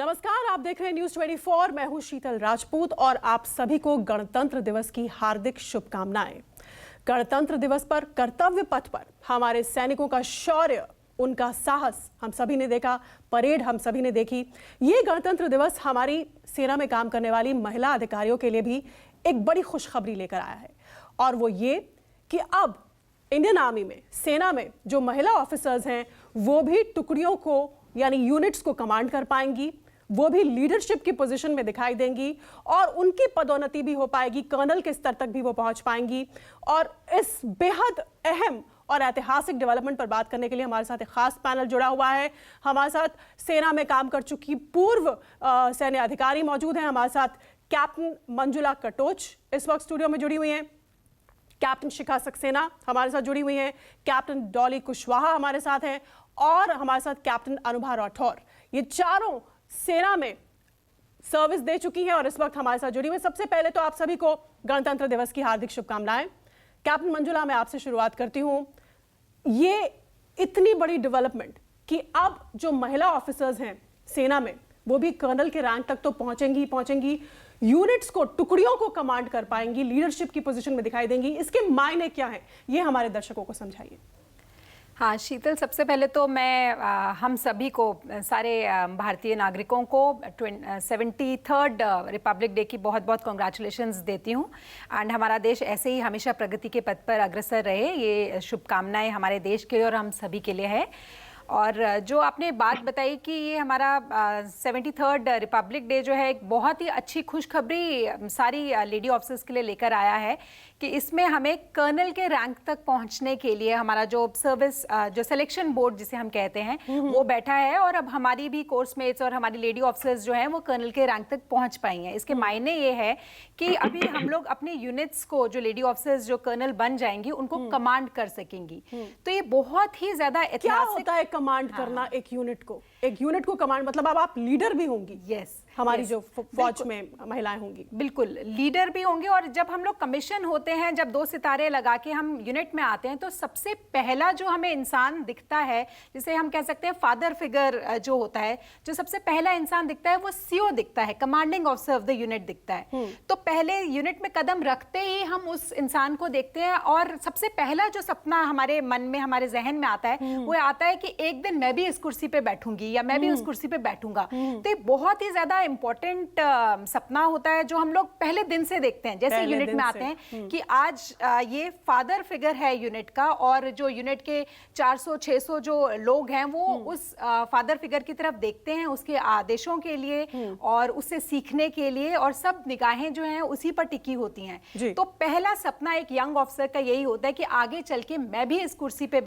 नमस्कार, आप देख रहे हैं न्यूज 24। मैं हूं शीतल राजपूत और आप सभी को गणतंत्र दिवस की हार्दिक शुभकामनाएं। गणतंत्र दिवस पर कर्तव्य पथ पर हमारे सैनिकों का शौर्य, उनका साहस हम सभी ने देखा, परेड हम सभी ने देखी। ये गणतंत्र दिवस हमारी सेना में काम करने वाली महिला अधिकारियों के लिए भी एक बड़ी खुशखबरी लेकर आया है, और वो ये कि अब इंडियन आर्मी में, सेना में जो महिला ऑफिसर्स हैं वो भी टुकड़ियों को यानी यूनिट्स को कमांड कर पाएंगी, वो भी लीडरशिप की पोजीशन में दिखाई देंगी और उनकी पदोन्नति भी हो पाएगी, कर्नल के स्तर तक भी वो पहुंच पाएंगी। और इस बेहद अहम और ऐतिहासिक डेवलपमेंट पर बात करने के लिए हमारे साथ एक खास पैनल जुड़ा हुआ है। हमारे साथ सेना में काम कर चुकी पूर्व सैन्य अधिकारी मौजूद हैं। हमारे साथ कैप्टन मंजुला कटोच इस वक्त स्टूडियो में जुड़ी हुई हैं, कैप्टन शिखा सक्सेना हमारे साथ जुड़ी हुई हैं, कैप्टन डॉली कुशवाहा हमारे साथ हैं और हमारे साथ कैप्टन अनुभा राठौर। ये चारों सेना में सर्विस दे चुकी हैं और इस वक्त हमारे साथ जुड़ी हुई। सबसे पहले तो आप सभी को गणतंत्र दिवस की हार्दिक शुभकामनाएं। कैप्टन मंजुला, मैं आपसे शुरुआत करती हूं। ये इतनी बड़ी डेवलपमेंट कि अब जो महिला ऑफिसर्स हैं सेना में वो भी कर्नल के रैंक तक तो पहुंचेंगी, यूनिट्स को, टुकड़ियों को कमांड कर पाएंगी, लीडरशिप की पोजीशन में दिखाई देंगी। इसके मायने क्या हैं, ये हमारे दर्शकों को समझाइए। हाँ शीतल, सबसे पहले तो मैं हम सभी को, सारे भारतीय नागरिकों को 73rd रिपब्लिक डे की बहुत बहुत कॉन्ग्रेचुलेशंस देती हूँ। एंड हमारा देश ऐसे ही हमेशा प्रगति के पथ पर अग्रसर रहे, ये शुभकामनाएं हमारे देश के लिए और हम सभी के लिए है। और जो आपने बात बताई कि ये हमारा 73rd रिपब्लिक डे जो है एक बहुत ही अच्छी खुशखबरी सारी लेडी ऑफिसर्स के लिए लेकर आया है कि इसमें हमें कर्नल के रैंक तक पहुंचने के लिए हमारा जो सर्विस जो सिलेक्शन बोर्ड जिसे हम कहते हैं वो बैठा है और अब हमारी भी कोर्समेट्स और हमारी लेडी ऑफिसर्स जो हैं वो कर्नल के रैंक तक पहुंच पाई हैं। इसके मायने ये है कि अभी हम लोग अपने यूनिट्स को, जो लेडी ऑफिसर्स जो कर्नल बन जाएंगी, उनको कमांड कर सकेंगी। तो ये बहुत ही ज्यादा ऐतिहासिक कमांड करना एक यूनिट को कमांड, मतलब अब आप लीडर भी होंगी। यस, हमारी जो फौज में महिलाएं होंगी, बिल्कुल लीडर भी होंगे। और जब हम लोग कमीशन होते हैं, जब 2 सितारे लगा के हम यूनिट में आते हैं, तो सबसे पहला जो हमें इंसान दिखता है, जिसे हम कह सकते हैं फादर फिगर जो होता है, जो सबसे पहला इंसान दिखता है वो सीओ दिखता है, commanding officer of the unit दिखता है। तो पहले यूनिट में कदम रखते ही हम उस इंसान को देखते हैं और सबसे पहला जो सपना हमारे मन में, हमारे जहन में आता है वो आता है कि एक दिन मैं भी इस कुर्सी पे बैठूंगी या मैं भी उस कुर्सी पे बैठूंगा। तो ये बहुत ही ज्यादा इंपॉर्टेंट सपना होता है जो हम लोग पहले दिन से देखते हैं, जैसे यूनिट में आते हैं कि आज ये फादर फिगर है यूनिट का, और जो यूनिट के 400-600 जो लोग हैं वो उस फादर फिगर की तरफ देखते हैं, उसके आदेशों के लिए और उससे सीखने के लिए, और सब निगाहें जो हैं उसी पर टिकी होती हैं। तो पहला सपना एक यंग ऑफिसर का यही होता है कि आगे चल के मैं भी इस कुर्सी पे